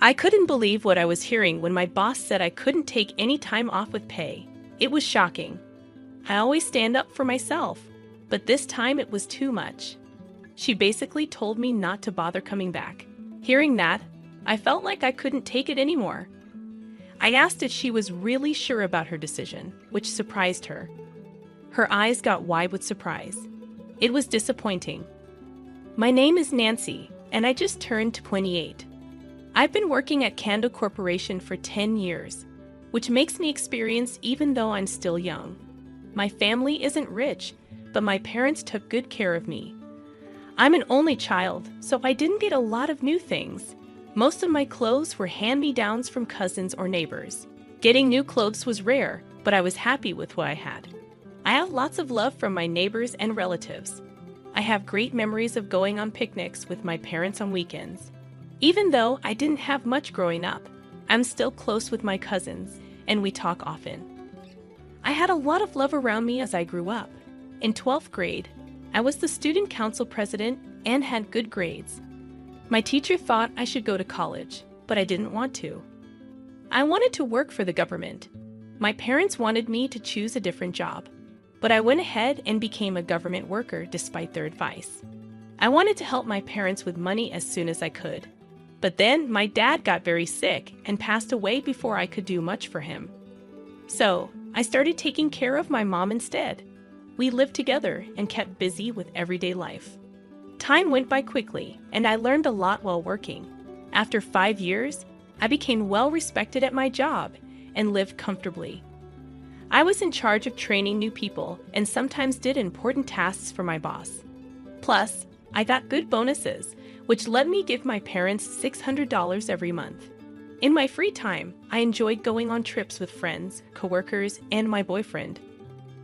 I couldn't believe what I was hearing when my boss said I couldn't take any time off with pay. It was shocking. I always stand up for myself, but this time it was too much. She basically told me not to bother coming back. Hearing that, I felt like I couldn't take it anymore. I asked if she was really sure about her decision, which surprised her. Her eyes got wide with surprise. It was disappointing. My name is Nancy, and I just turned 28. I've been working at Candle Corporation for 10 years, which makes me experienced even though I'm still young. My family isn't rich, but my parents took good care of me. I'm an only child, so I didn't get a lot of new things. Most of my clothes were hand-me-downs from cousins or neighbors. Getting new clothes was rare, but I was happy with what I had. I have lots of love from my neighbors and relatives. I have great memories of going on picnics with my parents on weekends. Even though I didn't have much growing up, I'm still close with my cousins, and we talk often. I had a lot of love around me as I grew up. In 12th grade, I was the student council president and had good grades. My teacher thought I should go to college, but I didn't want to. I wanted to work for the government. My parents wanted me to choose a different job, but I went ahead and became a government worker despite their advice. I wanted to help my parents with money as soon as I could. But then my dad got very sick and passed away before I could do much for him. So I started taking care of my mom instead. We lived together and kept busy with everyday life. Time went by quickly, and I learned a lot while working. After 5 years, I became well respected at my job and lived comfortably. I was in charge of training new people and sometimes did important tasks for my boss. Plus, I got good bonuses, which let me give my parents $600 every month. In my free time, I enjoyed going on trips with friends, coworkers, and my boyfriend.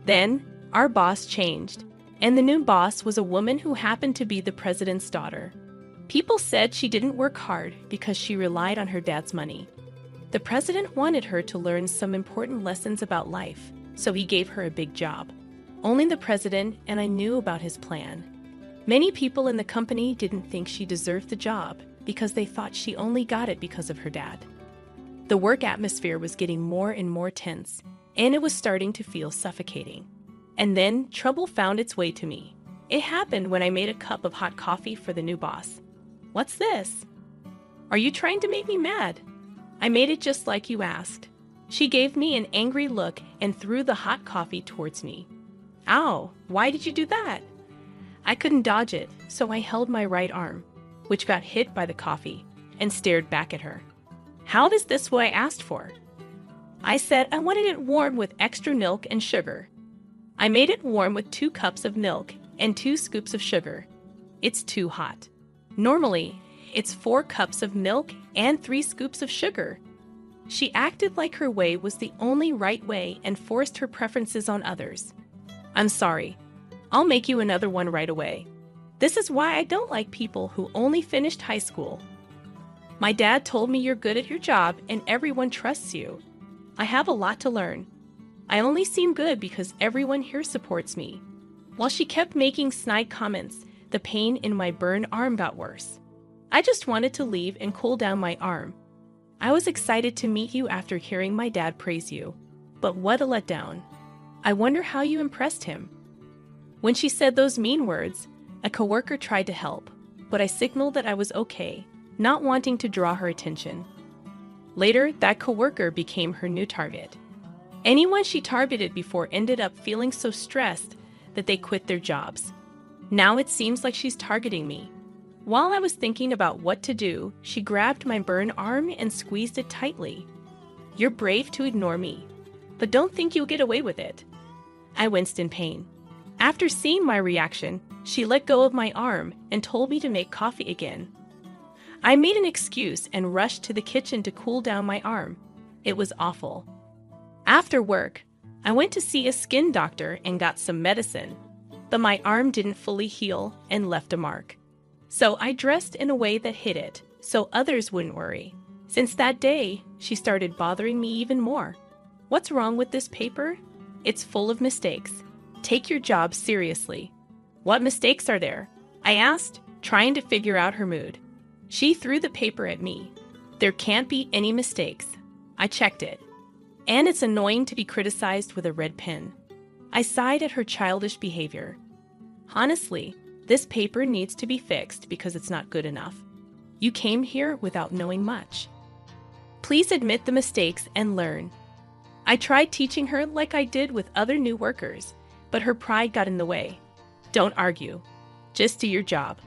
Then, our boss changed, and the new boss was a woman who happened to be the president's daughter. People said she didn't work hard because she relied on her dad's money. The president wanted her to learn some important lessons about life, so he gave her a big job. Only the president and I knew about his plan. Many people in the company didn't think she deserved the job because they thought she only got it because of her dad. The work atmosphere was getting more and more tense, and it was starting to feel suffocating. And then trouble found its way to me. It happened when I made a cup of hot coffee for the new boss. "What's this?" "Are you trying to make me mad?" "I made it just like you asked." She gave me an angry look and threw the hot coffee towards me. "Ow, why did you do that?" I couldn't dodge it, so I held my right arm, which got hit by the coffee, and stared back at her. "How is this what I asked for?" I said I wanted it warm with extra milk and sugar. I made it warm with 2 cups of milk and 2 scoops of sugar. It's too hot. Normally, it's 4 cups of milk and 3 scoops of sugar. She acted like her way was the only right way and forced her preferences on others. "I'm sorry. I'll make you another one right away. This is why I don't like people who only finished high school. My dad told me you're good at your job and everyone trusts you. I have a lot to learn. I only seem good because everyone here supports me." While she kept making snide comments, the pain in my burned arm got worse. I just wanted to leave and cool down my arm. I was excited to meet you after hearing my dad praise you. But what a letdown. I wonder how you impressed him. When she said those mean words, a coworker tried to help, but I signaled that I was okay, not wanting to draw her attention. Later, that coworker became her new target. Anyone she targeted before ended up feeling so stressed that they quit their jobs. Now it seems like she's targeting me. While I was thinking about what to do, she grabbed my burned arm and squeezed it tightly. "You're brave to ignore me, but don't think you'll get away with it." I winced in pain. After seeing my reaction, she let go of my arm and told me to make coffee again. I made an excuse and rushed to the kitchen to cool down my arm. It was awful. After work, I went to see a skin doctor and got some medicine, but my arm didn't fully heal and left a mark. So I dressed in a way that hid it, so others wouldn't worry. Since that day, she started bothering me even more. "What's wrong with this paper? It's full of mistakes. Take your job seriously." "What mistakes are there?" I asked, trying to figure out her mood. She threw the paper at me. There can't be any mistakes. I checked it. And it's annoying to be criticized with a red pen. I sighed at her childish behavior. Honestly, this paper needs to be fixed because it's not good enough. You came here without knowing much. Please admit the mistakes and learn. I tried teaching her like I did with other new workers, but her pride got in the way. Don't argue. Just do your job.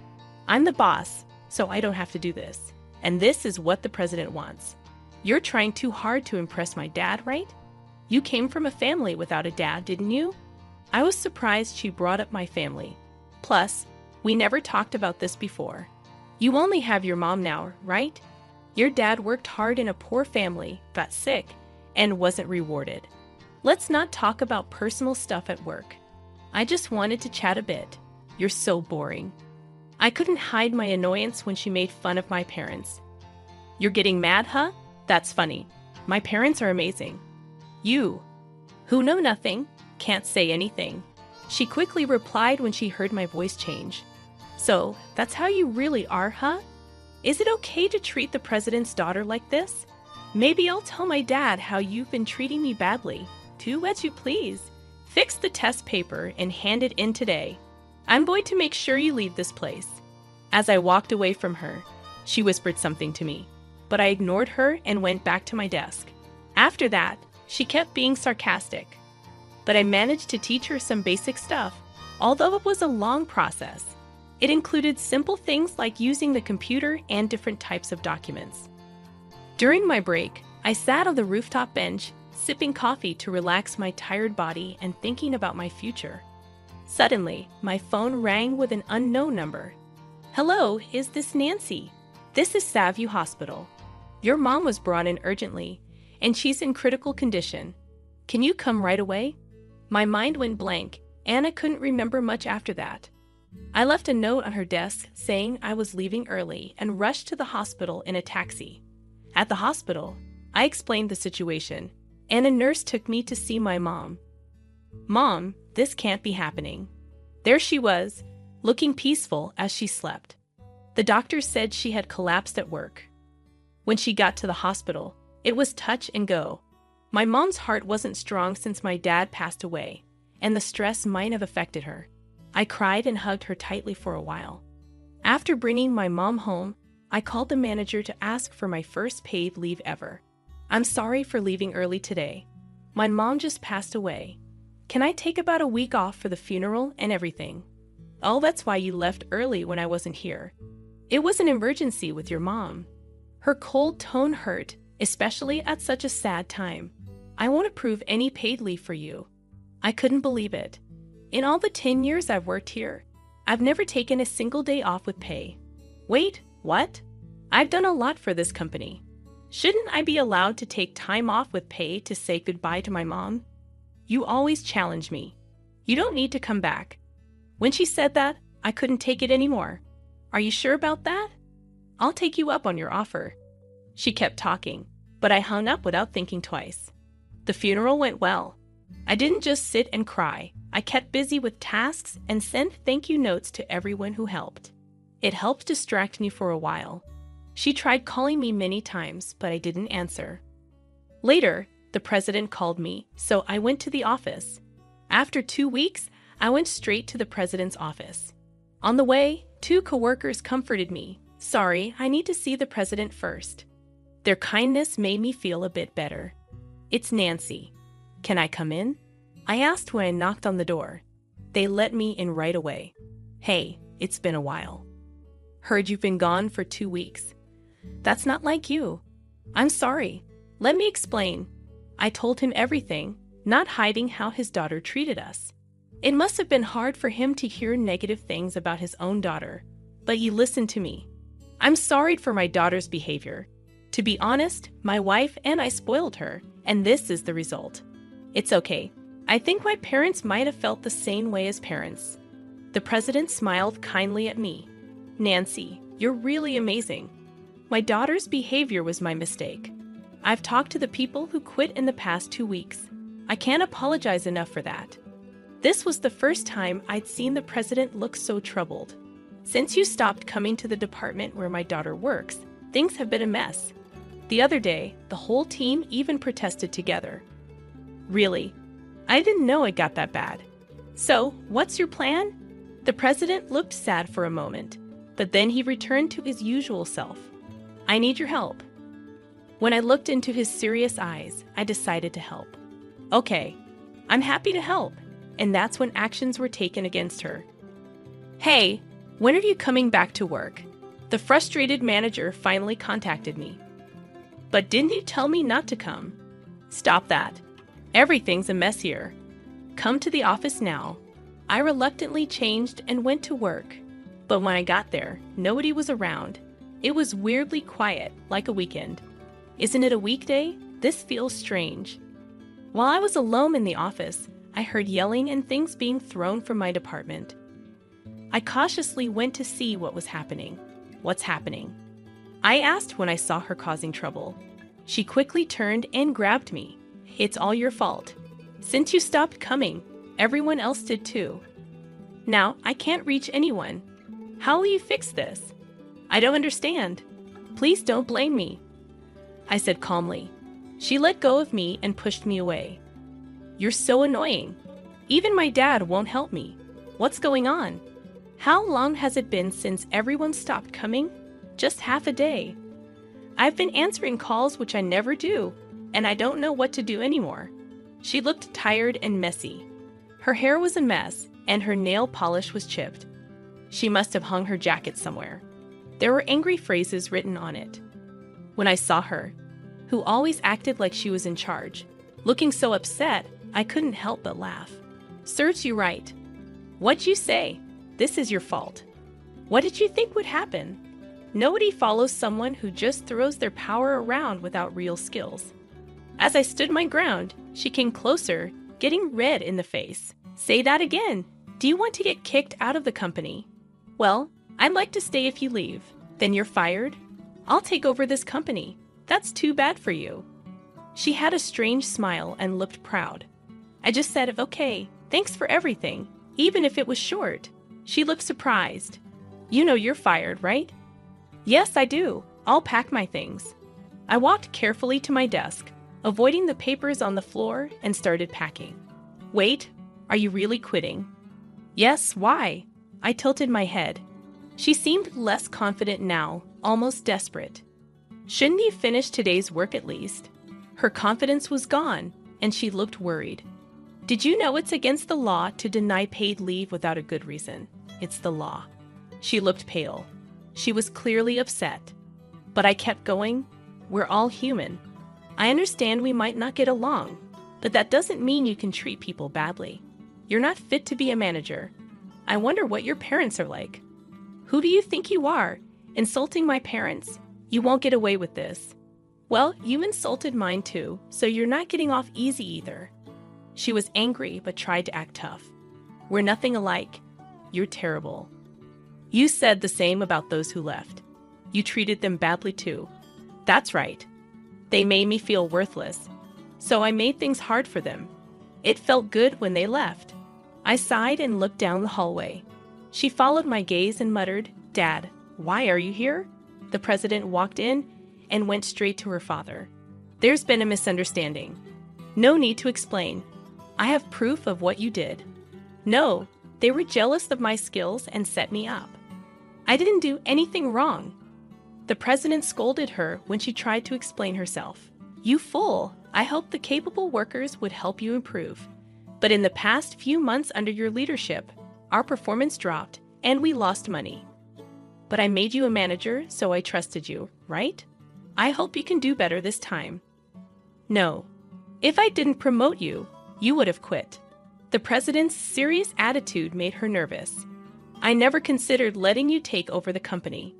I'm the boss, so I don't have to do this. And this is what the president wants. You're trying too hard to impress my dad, right? You came from a family without a dad, didn't you? I was surprised she brought up my family. Plus, we never talked about this before. You only have your mom now, right? Your dad worked hard in a poor family, got sick, and wasn't rewarded. Let's not talk about personal stuff at work. I just wanted to chat a bit. You're so boring. I couldn't hide my annoyance when she made fun of my parents. You're getting mad, huh? That's funny. My parents are amazing. You, who know nothing, can't say anything. She quickly replied when she heard my voice change. So, that's how you really are, huh? Is it okay to treat the president's daughter like this? Maybe I'll tell my dad how you've been treating me badly. Do as you please. Fix the test paper and hand it in today. I'm going to make sure you leave this place. As I walked away from her, she whispered something to me, but I ignored her and went back to my desk. After that, she kept being sarcastic. But I managed to teach her some basic stuff, although it was a long process. It included simple things like using the computer and different types of documents. During my break, I sat on the rooftop bench, sipping coffee to relax my tired body and thinking about my future. Suddenly, my phone rang with an unknown number. Hello, is this Nancy? This is Savview Hospital. Your mom was brought in urgently, and she's in critical condition. Can you come right away? My mind went blank, and I couldn't remember much after that. I left a note on her desk saying I was leaving early and rushed to the hospital in a taxi. At the hospital, I explained the situation, and a nurse took me to see my mom. Mom, this can't be happening. There she was, looking peaceful as she slept. The doctor said she had collapsed at work. When she got to the hospital, it was touch and go. My mom's heart wasn't strong since my dad passed away, and the stress might have affected her. I cried and hugged her tightly for a while. After bringing my mom home, I called the manager to ask for my first paid leave ever. I'm sorry for leaving early today. My mom just passed away. Can I take about a week off for the funeral and everything? Oh, that's why you left early when I wasn't here. It was an emergency with your mom. Her cold tone hurt, especially at such a sad time. I won't approve any paid leave for you. I couldn't believe it. In all the 10 years I've worked here, I've never taken a single day off with pay. Wait, what? I've done a lot for this company. Shouldn't I be allowed to take time off with pay to say goodbye to my mom? You always challenge me. You don't need to come back. When she said that, I couldn't take it anymore. Are you sure about that? I'll take you up on your offer. She kept talking, but I hung up without thinking twice. The funeral went well. I didn't just sit and cry. I kept busy with tasks and sent thank you notes to everyone who helped. It helped distract me for a while. She tried calling me many times, but I didn't answer. Later, the president called me, so I went to the office. After 2 weeks, I went straight to the president's office. On the way, 2 coworkers comforted me. Sorry, I need to see the president first. Their kindness made me feel a bit better. It's Nancy. Can I come in? I asked when I knocked on the door. They let me in right away. Hey, it's been a while. Heard you've been gone for 2 weeks. That's not like you. I'm sorry. Let me explain. I told him everything, not hiding how his daughter treated us. It must have been hard for him to hear negative things about his own daughter, but he listened to me. I'm sorry for my daughter's behavior. To be honest, my wife and I spoiled her, and this is the result. It's okay. I think my parents might have felt the same way as parents. The president smiled kindly at me. Nancy, you're really amazing. My daughter's behavior was my mistake. I've talked to the people who quit in the past 2 weeks. I can't apologize enough for that. This was the first time I'd seen the president look so troubled. Since you stopped coming to the department where my daughter works, things have been a mess. The other day, the whole team even protested together. Really? I didn't know it got that bad. So, what's your plan? The president looked sad for a moment, but then he returned to his usual self. I need your help. When I looked into his serious eyes, I decided to help. Okay, I'm happy to help. And that's when actions were taken against her. Hey, when are you coming back to work? The frustrated manager finally contacted me. But didn't you tell me not to come? Stop that. Everything's a mess here. Come to the office now. I reluctantly changed and went to work. But when I got there, nobody was around. It was weirdly quiet, like a weekend. Isn't it a weekday? This feels strange. While I was alone in the office, I heard yelling and things being thrown from my department. I cautiously went to see what was happening. What's happening? I asked when I saw her causing trouble. She quickly turned and grabbed me. It's all your fault. Since you stopped coming, everyone else did too. Now I can't reach anyone. How will you fix this? I don't understand. Please don't blame me. I said calmly. She let go of me and pushed me away. You're so annoying. Even my dad won't help me. What's going on? How long has it been since everyone stopped coming? Just half a day. I've been answering calls, which I never do, and I don't know what to do anymore. She looked tired and messy. Her hair was a mess, and her nail polish was chipped. She must have hung her jacket somewhere. There were angry phrases written on it. When I saw her, who always acted like she was in charge, looking so upset, I couldn't help but laugh. Serves you right. What'd you say? This is your fault. What did you think would happen? Nobody follows someone who just throws their power around without real skills. As I stood my ground, she came closer, getting red in the face. Say that again. Do you want to get kicked out of the company? Well, I'd like to stay if you leave. Then you're fired? I'll take over this company. That's too bad for you. She had a strange smile and looked proud. I just said, okay, thanks for everything, even if it was short. She looked surprised. You know you're fired, right? Yes, I do. I'll pack my things. I walked carefully to my desk, avoiding the papers on the floor, and started packing. Wait, are you really quitting? Yes, why? I tilted my head. She seemed less confident now, almost desperate. Shouldn't you finish today's work at least? Her confidence was gone, and she looked worried. Did you know it's against the law to deny paid leave without a good reason? It's the law. She looked pale. She was clearly upset. But I kept going. We're all human. I understand we might not get along, but that doesn't mean you can treat people badly. You're not fit to be a manager. I wonder what your parents are like. Who do you think you are? Insulting my parents? You won't get away with this. Well, you insulted mine too, so you're not getting off easy either. She was angry but tried to act tough. We're nothing alike. You're terrible. You said the same about those who left. You treated them badly too. That's right. They made me feel worthless. So I made things hard for them. It felt good when they left. I sighed and looked down the hallway. She followed my gaze and muttered, Dad, why are you here? The president walked in and went straight to her father. There's been a misunderstanding. No need to explain. I have proof of what you did. No, they were jealous of my skills and set me up. I didn't do anything wrong. The president scolded her when she tried to explain herself. You fool! I hoped the capable workers would help you improve. But in the past few months under your leadership, our performance dropped and we lost money. But I made you a manager, so I trusted you, right? I hope you can do better this time. No. If I didn't promote you, you would have quit. The president's serious attitude made her nervous. I never considered letting you take over the company.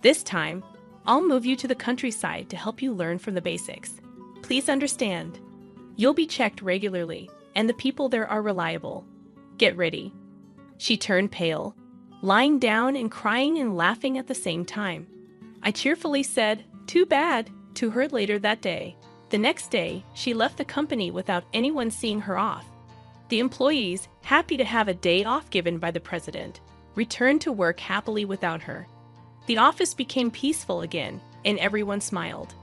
This time, I'll move you to the countryside to help you learn from the basics. Please understand. You'll be checked regularly, and the people there are reliable. Get ready. She turned pale, lying down and crying and laughing at the same time. I cheerfully said, too bad, to her later that day. The next day, she left the company without anyone seeing her off. The employees, happy to have a day off given by the president, returned to work happily without her. The office became peaceful again, and everyone smiled.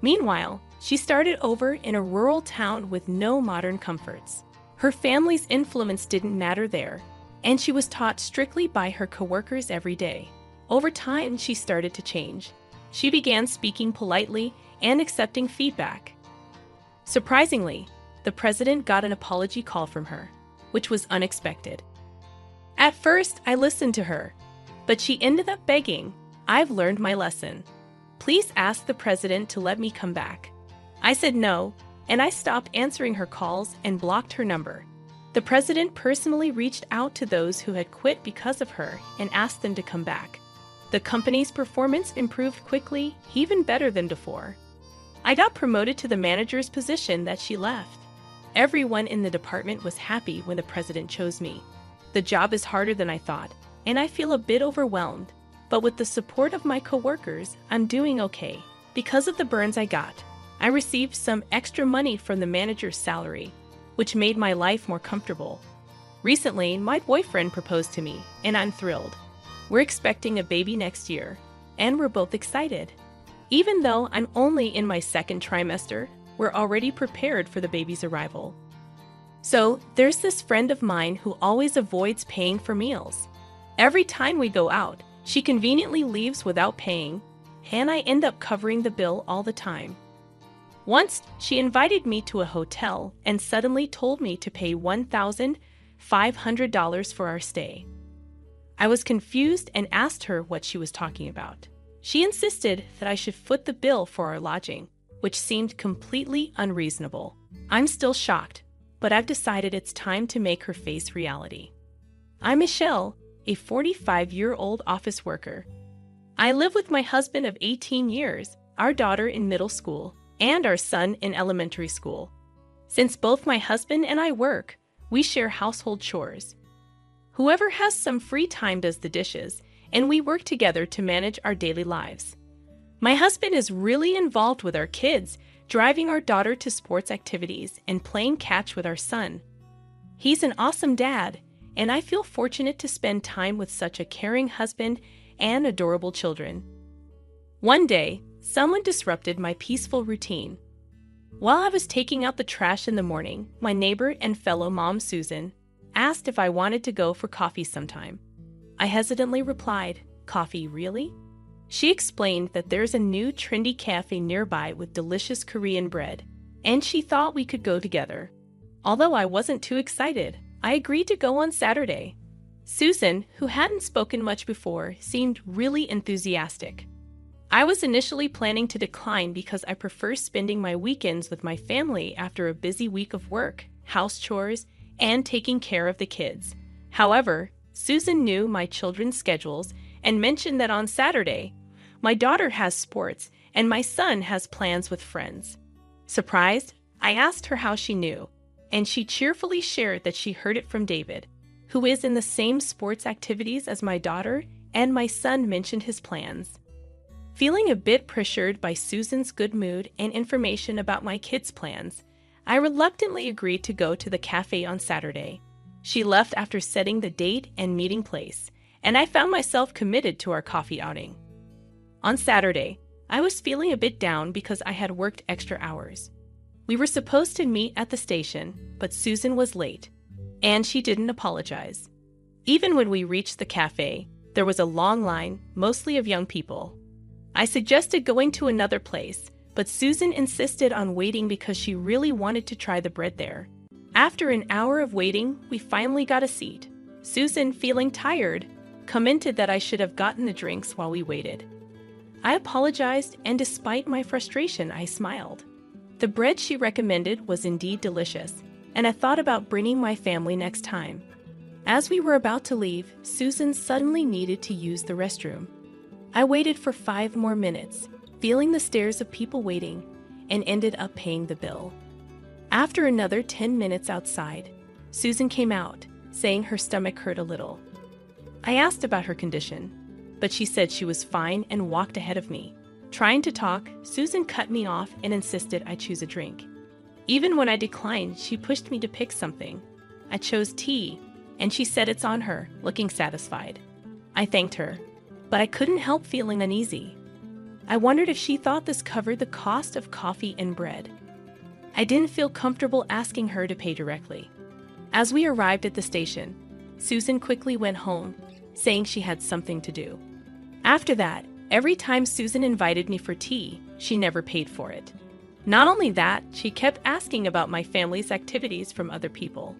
Meanwhile, she started over in a rural town with no modern comforts. Her family's influence didn't matter there, and she was taught strictly by her coworkers every day. Over time, she started to change. She began speaking politely and accepting feedback. Surprisingly, the president got an apology call from her, which was unexpected. At first, I listened to her, but she ended up begging, "I've learned my lesson. Please ask the president to let me come back." I said no, and I stopped answering her calls and blocked her number. The president personally reached out to those who had quit because of her and asked them to come back. The company's performance improved quickly, even better than before. I got promoted to the manager's position that she left. Everyone in the department was happy when the president chose me. The job is harder than I thought, and I feel a bit overwhelmed, but with the support of my coworkers, I'm doing okay. Because of the burns I got, I received some extra money from the manager's salary, which made my life more comfortable. Recently, my boyfriend proposed to me, and I'm thrilled. We're expecting a baby next year, and we're both excited. Even though I'm only in my second trimester, we're already prepared for the baby's arrival. So, there's this friend of mine who always avoids paying for meals. Every time we go out, she conveniently leaves without paying, and I end up covering the bill all the time. Once, she invited me to a hotel and suddenly told me to pay $1,500 for our stay. I was confused and asked her what she was talking about. She insisted that I should foot the bill for our lodging, which seemed completely unreasonable. I'm still shocked, but I've decided it's time to make her face reality. I'm Michelle, a 45-year-old office worker. I live with my husband of 18 years, our daughter in middle school, and our son in elementary school. Since both my husband and I work, we share household chores. Whoever has some free time does the dishes, and we work together to manage our daily lives. My husband is really involved with our kids, driving our daughter to sports activities and playing catch with our son. He's an awesome dad, and I feel fortunate to spend time with such a caring husband and adorable children. One day, someone disrupted my peaceful routine. While I was taking out the trash in the morning, my neighbor and fellow mom, Susan, asked if I wanted to go for coffee sometime. I hesitantly replied, "Coffee, really?" She explained that there's a new trendy cafe nearby with delicious Korean bread, and she thought we could go together. Although I wasn't too excited, I agreed to go on Saturday. Susan, who hadn't spoken much before, seemed really enthusiastic. I was initially planning to decline because I prefer spending my weekends with my family after a busy week of work, house chores, and taking care of the kids. However, Susan knew my children's schedules and mentioned that on Saturday, my daughter has sports and my son has plans with friends. Surprised, I asked her how she knew, and she cheerfully shared that she heard it from David, who is in the same sports activities as my daughter, and my son mentioned his plans. Feeling a bit pressured by Susan's good mood and information about my kids' plans, I reluctantly agreed to go to the cafe on Saturday. She left after setting the date and meeting place, and I found myself committed to our coffee outing. On Saturday, I was feeling a bit down because I had worked extra hours. We were supposed to meet at the station, but Susan was late, and she didn't apologize. Even when we reached the cafe, there was a long line, mostly of young people. I suggested going to another place, but Susan insisted on waiting because she really wanted to try the bread there. After an hour of waiting, we finally got a seat. Susan, feeling tired, commented that I should have gotten the drinks while we waited. I apologized, and despite my frustration, I smiled. The bread she recommended was indeed delicious, and I thought about bringing my family next time. As we were about to leave, Susan suddenly needed to use the restroom. I waited for 5 more minutes, feeling the stares of people waiting, and ended up paying the bill. After another 10 minutes outside, Susan came out, saying her stomach hurt a little. I asked about her condition, but she said she was fine and walked ahead of me. Trying to talk, Susan cut me off and insisted I choose a drink. Even when I declined, she pushed me to pick something. I chose tea, and she said it's on her, looking satisfied. I thanked her, but I couldn't help feeling uneasy. I wondered if she thought this covered the cost of coffee and bread. I didn't feel comfortable asking her to pay directly. As we arrived at the station, Susan quickly went home, saying she had something to do. After that, every time Susan invited me for tea, she never paid for it. Not only that, she kept asking about my family's activities from other people.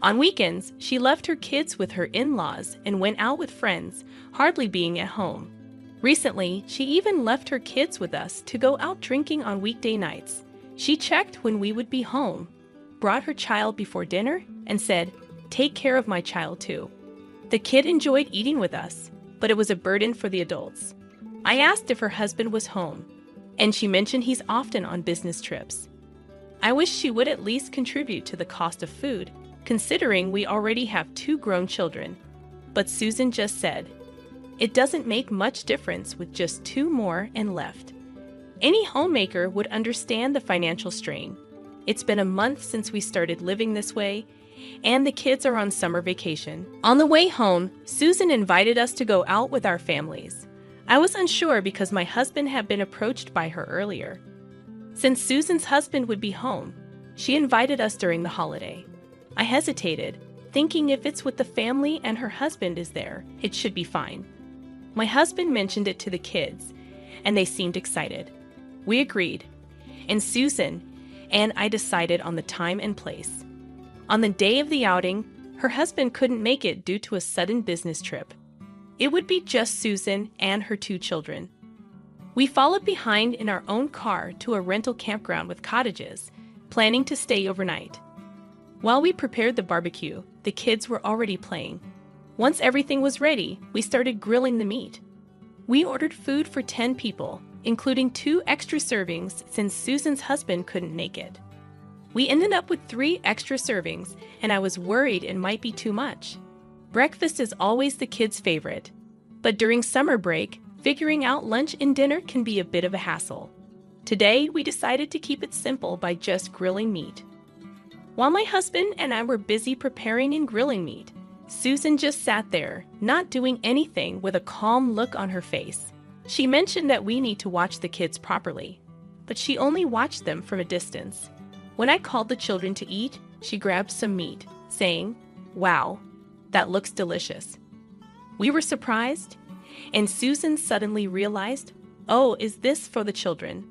On weekends, she left her kids with her in-laws and went out with friends, hardly being at home. Recently, she even left her kids with us to go out drinking on weekday nights. She checked when we would be home, brought her child before dinner, and said, "Take care of my child too." The kid enjoyed eating with us, but it was a burden for the adults. I asked if her husband was home, and she mentioned he's often on business trips. I wish she would at least contribute to the cost of food, considering we already have 2 grown children. But Susan just said, "It doesn't make much difference with just 2 more and left." Any homemaker would understand the financial strain. It's been a month since we started living this way, and the kids are on summer vacation. On the way home, Susan invited us to go out with our families. I was unsure because my husband had been approached by her earlier. Since Susan's husband would be home, she invited us during the holiday. I hesitated, thinking if it's with the family and her husband is there, it should be fine. My husband mentioned it to the kids, and they seemed excited. We agreed, and Susan and I decided on the time and place. On the day of the outing, her husband couldn't make it due to a sudden business trip. It would be just Susan and her 2 children. We followed behind in our own car to a rental campground with cottages, planning to stay overnight. While we prepared the barbecue, the kids were already playing. Once everything was ready, we started grilling the meat. We ordered food for 10 people, including 2 extra servings since Susan's husband couldn't make it. We ended up with 3 extra servings, and I was worried it might be too much. Breakfast is always the kids' favorite, but during summer break, figuring out lunch and dinner can be a bit of a hassle. Today, we decided to keep it simple by just grilling meat. While my husband and I were busy preparing and grilling meat, Susan just sat there, not doing anything, with a calm look on her face. She mentioned that we need to watch the kids properly, but she only watched them from a distance. When I called the children to eat, she grabbed some meat, saying, "Wow, that looks delicious." We were surprised, and Susan suddenly realized, "Oh, is this for the children?"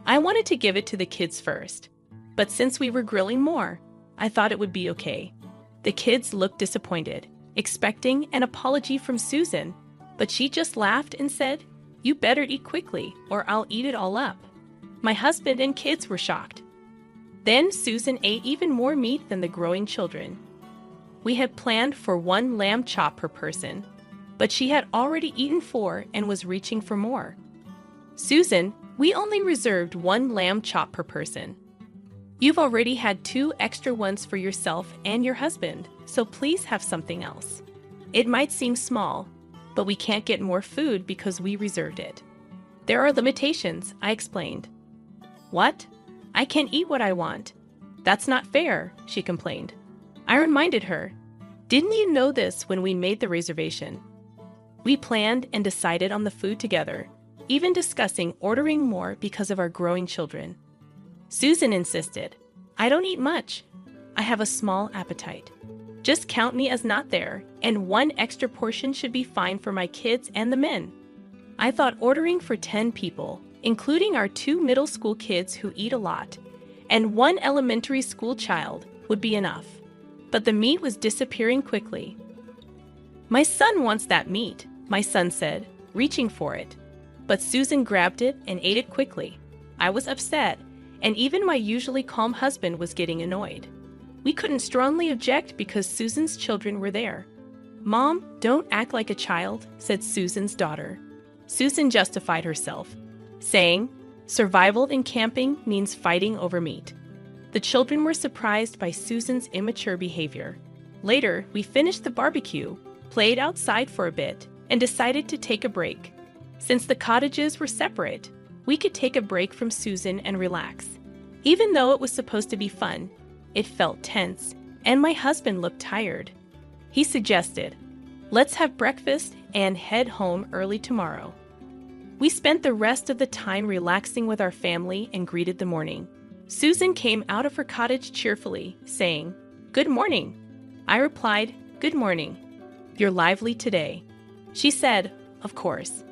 I wanted to give it to the kids first, but since we were grilling more, I thought it would be okay. The kids looked disappointed, expecting an apology from Susan, but she just laughed and said, "You better eat quickly, or I'll eat it all up." My husband and kids were shocked. Then Susan ate even more meat than the growing children. We had planned for 1 lamb chop per person, but she had already eaten 4 and was reaching for more. "Susan, we only reserved 1 lamb chop per person. You've already had 2 extra ones for yourself and your husband, so please have something else. It might seem small, but we can't get more food because we reserved it." "There are limitations," I explained. "What? I can't eat what I want. That's not fair," she complained. I reminded her, "Didn't you know this when we made the reservation?" We planned and decided on the food together, even discussing ordering more because of our growing children. Susan insisted, "I don't eat much. I have a small appetite. Just count me as not there, and 1 extra portion should be fine for my kids and the men." I thought ordering for 10 people, including our 2 middle school kids who eat a lot, and 1 elementary school child, would be enough. But the meat was disappearing quickly. "My son wants that meat," my son said, reaching for it. But Susan grabbed it and ate it quickly. I was upset, and even my usually calm husband was getting annoyed. We couldn't strongly object because Susan's children were there. "Mom, don't act like a child," said Susan's daughter. Susan justified herself, saying, "Survival in camping means fighting over meat." The children were surprised by Susan's immature behavior. Later, we finished the barbecue, played outside for a bit, and decided to take a break. Since the cottages were separate, we could take a break from Susan and relax. Even though it was supposed to be fun, it felt tense, and my husband looked tired. He suggested, "Let's have breakfast and head home early tomorrow." We spent the rest of the time relaxing with our family and greeted the morning. Susan came out of her cottage cheerfully, saying, "Good morning." I replied, "Good morning. You're lively today." She said, "Of course."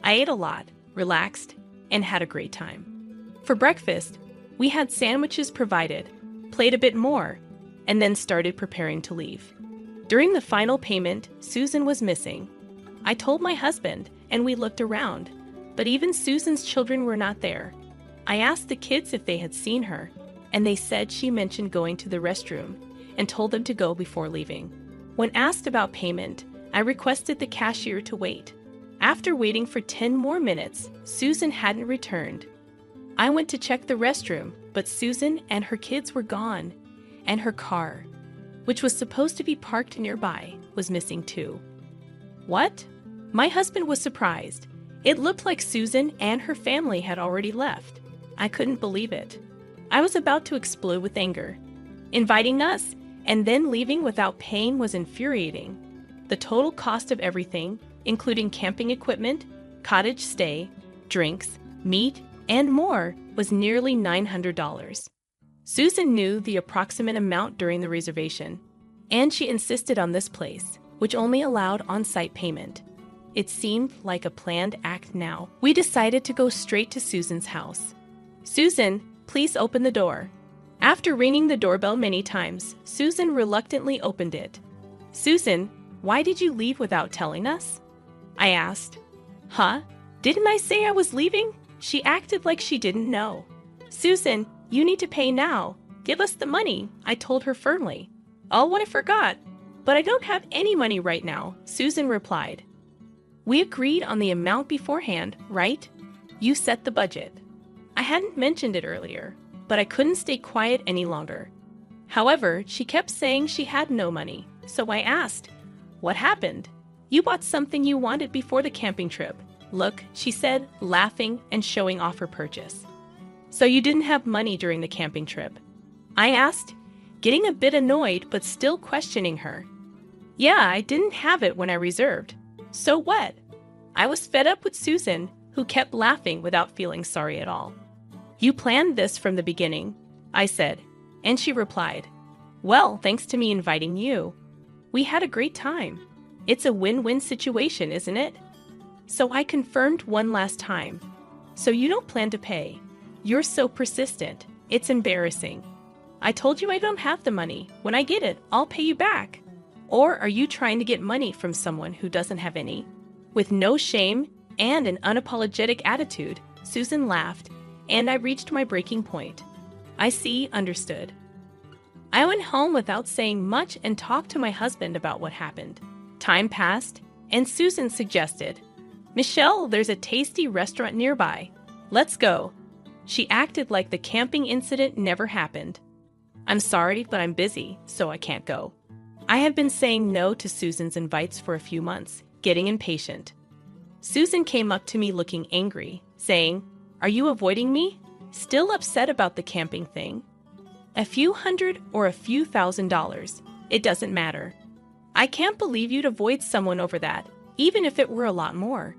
I ate a lot, relaxed, and had a great time. For breakfast, we had sandwiches provided, played a bit more, and then started preparing to leave. During the final payment, Susan was missing. I told my husband, and we looked around, but even Susan's children were not there. I asked the kids if they had seen her, and they said she mentioned going to the restroom and told them to go before leaving. When asked about payment, I requested the cashier to wait. After waiting for 10 more minutes, Susan hadn't returned. I went to check the restroom, but Susan and her kids were gone, and her car, which was supposed to be parked nearby, was missing too. What? My husband was surprised. It looked like Susan and her family had already left. I couldn't believe it. I was about to explode with anger. Inviting us and then leaving without paying was infuriating. The total cost of everything, including camping equipment, cottage stay, drinks, meat, and more, was nearly $900. Susan knew the approximate amount during the reservation, and she insisted on this place, which only allowed on-site payment. It seemed like a planned act now. We decided to go straight to Susan's house. "Susan, please open the door." After ringing the doorbell many times, Susan reluctantly opened it. "Susan, why did you leave without telling us?" I asked. "Huh? Didn't I say I was leaving?" She acted like she didn't know. "Susan, you need to pay now. Give us the money," I told her firmly. "Oh, what I forgot. But I don't have any money right now," Susan replied. "We agreed on the amount beforehand, right? You set the budget." I hadn't mentioned it earlier, but I couldn't stay quiet any longer. However, she kept saying she had no money, so I asked, "What happened? You bought something you wanted before the camping trip. Look," she said, laughing and showing off her purchase. "So you didn't have money during the camping trip?" I asked, getting a bit annoyed but still questioning her. "Yeah, I didn't have it when I reserved. So what?" I was fed up with Susan, who kept laughing without feeling sorry at all. "You planned this from the beginning," I said, and she replied, "Well, thanks to me inviting you. We had a great time. It's a win-win situation, isn't it?" So I confirmed one last time. "So you don't plan to pay? You're so persistent. It's embarrassing. I told you I don't have the money. When I get it, I'll pay you back. Or are you trying to get money from someone who doesn't have any?" With no shame and an unapologetic attitude, Susan laughed, and I reached my breaking point. "I see, understood." I went home without saying much and talked to my husband about what happened. Time passed, and Susan suggested, "Michelle, there's a tasty restaurant nearby. Let's go." She acted like the camping incident never happened. "I'm sorry, but I'm busy, so I can't go." I have been saying no to Susan's invites for a few months, getting impatient. Susan came up to me looking angry, saying, "Are you avoiding me? Still upset about the camping thing? A few hundred or a few $1,000s, it doesn't matter. I can't believe you'd avoid someone over that, even if it were a lot more."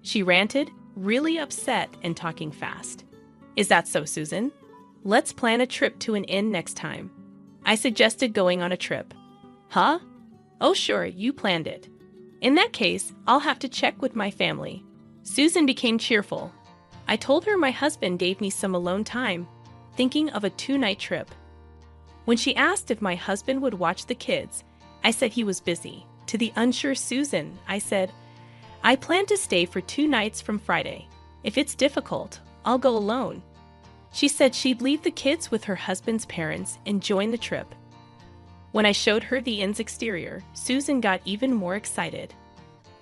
She ranted, really upset and talking fast. "Is that so, Susan? Let's plan a trip to an inn next time." I suggested going on a trip. "Huh? Oh, sure, you planned it. In that case, I'll have to check with my family." Susan became cheerful. I told her my husband gave me some alone time, thinking of a 2-night trip. When she asked if my husband would watch the kids, I said he was busy. To the unsure Susan, I said, "I plan to stay for 2 nights from Friday. If it's difficult, I'll go alone." She said she'd leave the kids with her husband's parents and join the trip. When I showed her the inn's exterior, Susan got even more excited.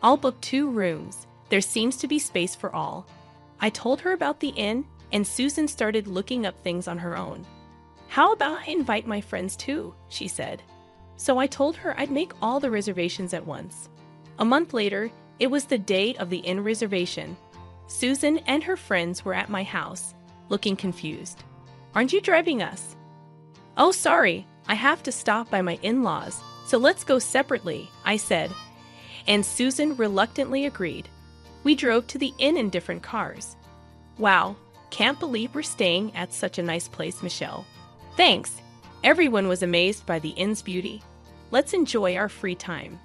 "I'll book 2 rooms. There seems to be space for all." I told her about the inn, and Susan started looking up things on her own. "How about I invite my friends too?" she said. So I told her I'd make all the reservations at once. A month later, it was the day of the inn reservation. Susan and her friends were at my house, looking confused. "Aren't you driving us?" "Oh, sorry, I have to stop by my in-laws, so let's go separately," I said, and Susan reluctantly agreed. We drove to the inn in different cars. Wow, can't believe we're staying at such a nice place, Michelle. Thanks. Everyone was amazed by the inn's beauty. Let's enjoy our free time.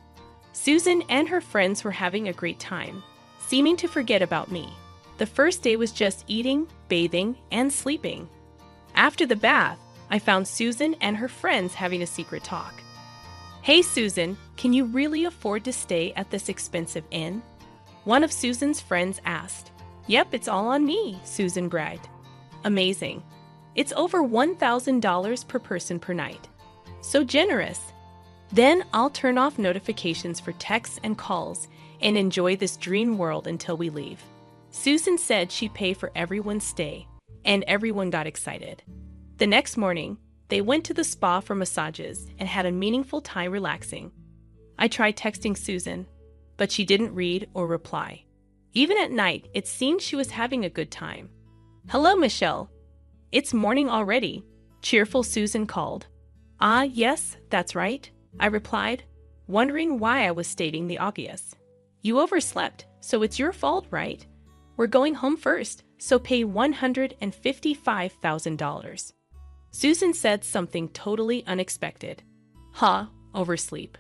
Susan and her friends were having a great time, seeming to forget about me. The first day was just eating, bathing, and sleeping. After the bath, I found Susan and her friends having a secret talk. Hey Susan, can you really afford to stay at this expensive inn? One of Susan's friends asked. Yep, it's all on me, Susan bragged. Amazing. It's over $1,000 per person per night. So generous. Then I'll turn off notifications for texts and calls and enjoy this dream world until we leave. Susan said she'd pay for everyone's stay, and everyone got excited. The next morning, they went to the spa for massages and had a meaningful time relaxing. I tried texting Susan, but she didn't read or reply. Even at night, it seemed she was having a good time. Hello, Michelle. It's morning already, cheerful Susan called. Ah, yes, that's right, I replied, wondering why I was stating the obvious. You overslept, so it's your fault, right? We're going home first, so pay $155,000. Susan said something totally unexpected. Huh, oversleep.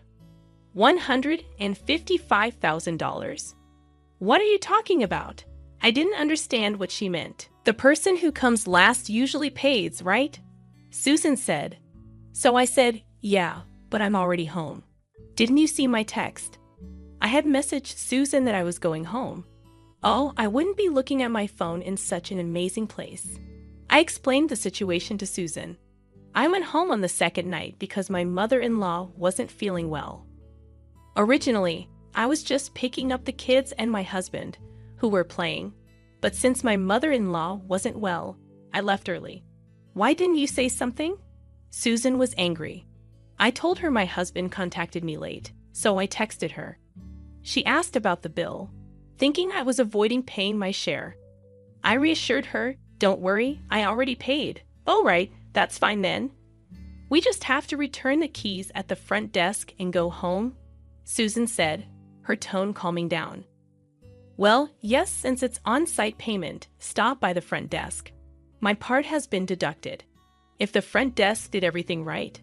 $155,000? What are you talking about? I didn't understand what she meant. The person who comes last usually pays, right? Susan said. So I said, yeah, but I'm already home. Didn't you see my text? I had messaged Susan that I was going home. Oh, I wouldn't be looking at my phone in such an amazing place. I explained the situation to Susan. I went home on the second night because my mother-in-law wasn't feeling well. Originally, I was just picking up the kids and my husband, who were playing. But since my mother-in-law wasn't well, I left early. Why didn't you say something? Susan was angry. I told her my husband contacted me late, so I texted her. She asked about the bill, thinking I was avoiding paying my share. I reassured her, don't worry, I already paid. All right, that's fine then. We just have to return the keys at the front desk and go home, Susan said, her tone calming down. Well, yes, since it's on-site payment, stop by the front desk. My part has been deducted. If the front desk did everything right,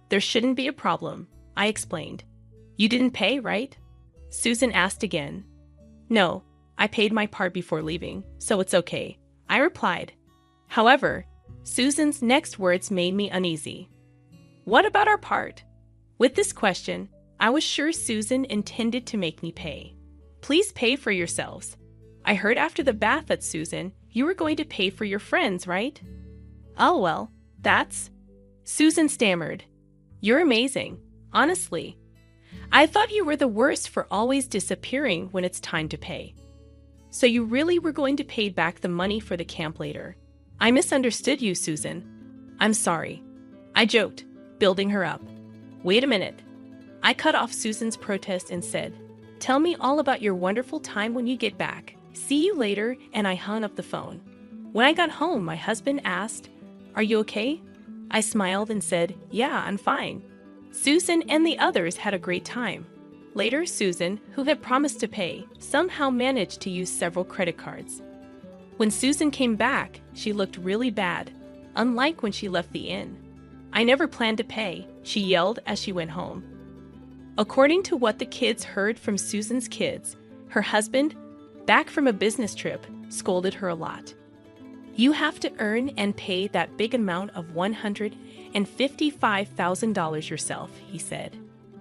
there shouldn't be a problem, I explained. You didn't pay, right? Susan asked again. No, I paid my part before leaving, so it's okay, I replied. However, Susan's next words made me uneasy. What about our part? With this question, I was sure Susan intended to make me pay. Please pay for yourselves. I heard after the bath that Susan, you were going to pay for your friends, right? Oh well, that's... Susan stammered. You're amazing, honestly. I thought you were the worst for always disappearing when it's time to pay. So you really were going to pay back the money for the camp later. I misunderstood you, Susan. I'm sorry. I joked, building her up. Wait a minute. I cut off Susan's protest and said, tell me all about your wonderful time when you get back. See you later, and I hung up the phone. When I got home, my husband asked, are you okay? I smiled and said, yeah, I'm fine. Susan and the others had a great time. Later, Susan, who had promised to pay, somehow managed to use several credit cards. When Susan came back, she looked really bad, unlike when she left the inn. I never planned to pay, she yelled as she went home. According to what the kids heard from Susan's kids, her husband, back from a business trip, scolded her a lot. You have to earn and pay that big amount of $155,000 yourself, he said.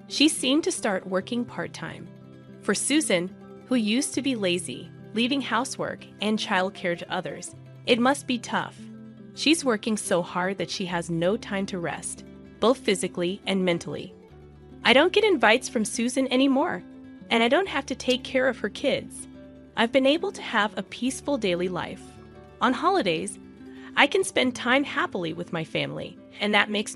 She seemed to start working part-time. For Susan, who used to be lazy, leaving housework and childcare to others, it must be tough. She's working so hard that she has no time to rest, both physically and mentally. I don't get invites from Susan anymore, and I don't have to take care of her kids. I've been able to have a peaceful daily life. On holidays, I can spend time happily with my family, and that makes me